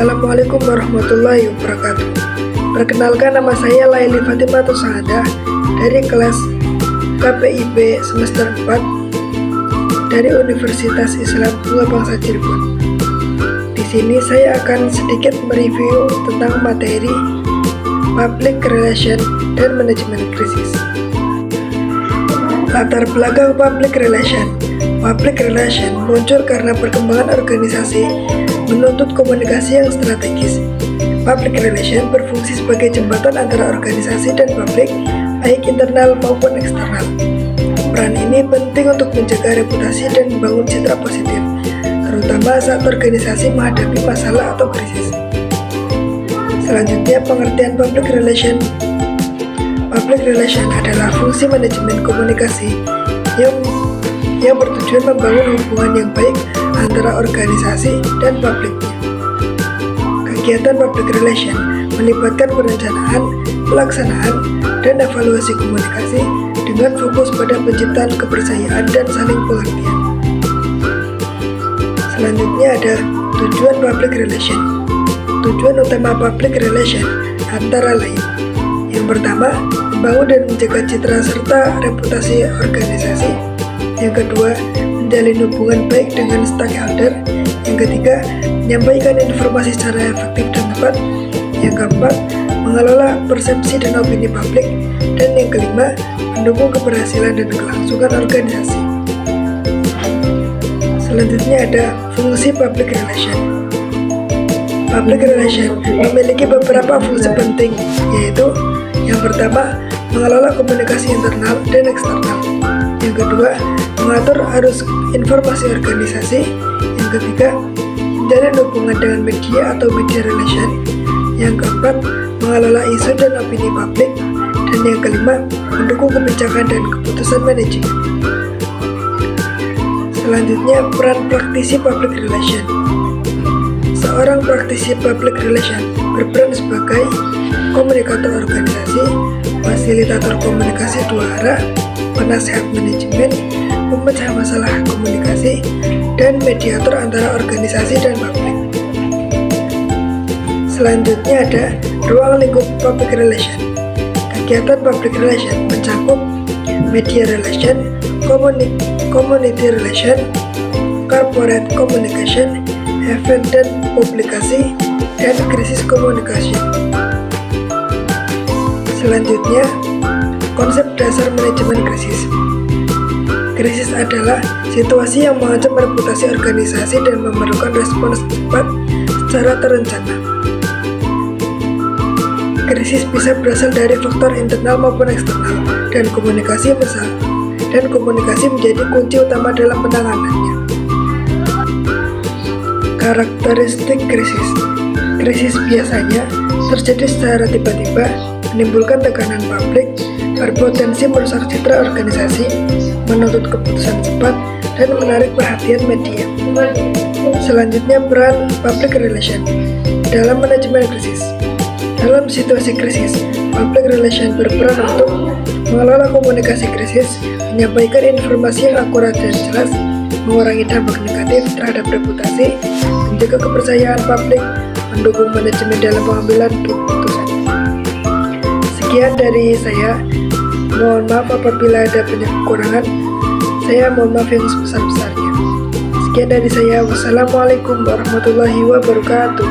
Assalamualaikum warahmatullahi wabarakatuh. Perkenalkan, nama saya Laili Fatimah Tusada dari kelas KPIB semester 4 dari Universitas Islam Tua Bangsa Cirebon. Di sini saya akan sedikit mereview tentang materi Public Relation dan Manajemen Krisis. Latar belakang Public Relation. Public Relation muncul karena perkembangan organisasi menuntut komunikasi yang strategis. Public Relation berfungsi sebagai jembatan antara organisasi dan publik, baik internal maupun eksternal. Peran ini penting untuk menjaga reputasi dan membangun citra positif, terutama saat organisasi menghadapi masalah atau krisis. Selanjutnya, pengertian Public Relation. Public Relation adalah fungsi manajemen komunikasi yang bertujuan membangun hubungan yang baik antara organisasi dan publiknya. Kegiatan Public Relation melibatkan perencanaan, pelaksanaan, dan evaluasi komunikasi dengan fokus pada penciptaan kepercayaan dan saling pengertian. Selanjutnya ada tujuan Public Relation. Tujuan utama Public Relation antara lain: yang pertama, membangun dan menjaga citra serta reputasi organisasi. Yang kedua, menjalin hubungan baik dengan stakeholder. Yang ketiga, menyampaikan informasi secara efektif dan tepat. Yang keempat, mengelola persepsi dan opini publik. Dan yang kelima, mendukung keberhasilan dan kelangsungan organisasi. Selanjutnya ada fungsi Public Relation. Public Relation memiliki beberapa fungsi penting, yaitu yang pertama, mengelola komunikasi internal dan eksternal. Yang kedua, mengatur arus informasi organisasi. Yang ketiga, menjalin hubungan dengan media atau media relation. Yang keempat, mengelola isu dan opini publik. Dan yang kelima, mendukung kebijakan dan keputusan manajemen. Selanjutnya, peran praktisi Public Relation. Seorang praktisi Public Relation berperan sebagai komunikator organisasi, fasilitator komunikasi dua arah, penasehat manajemen, pemecah masalah komunikasi, dan mediator antara organisasi dan publik. Selanjutnya ada ruang lingkup Public Relation. Kegiatan Public Relation mencakup media relation, community relation, corporate communication, event dan publikasi, dan krisis communication. Selanjutnya, konsep dasar manajemen krisis. Krisis adalah situasi yang mengancam reputasi organisasi dan memerlukan respons cepat secara terencana. Krisis bisa berasal dari faktor internal maupun eksternal, dan komunikasi menjadi kunci utama dalam penanganannya. Karakteristik krisis. Krisis biasanya terjadi secara tiba-tiba, menimbulkan tekanan publik, berpotensi merusak citra organisasi, menuntut keputusan cepat, dan menarik perhatian media. Selanjutnya, peran Public Relation dalam manajemen krisis. Dalam situasi krisis, Public Relation berperan untuk mengelola komunikasi krisis, menyampaikan informasi yang akurat dan jelas, mengurangi dampak negatif terhadap reputasi, menjaga kepercayaan publik, mendukung manajemen dalam pengambilan keputusan. Sekian dari saya. Mohon maaf apabila ada banyak kekurangan. Saya mohon maaf yang sebesar-besarnya. Sekian dari saya. Wassalamualaikum warahmatullahi wabarakatuh.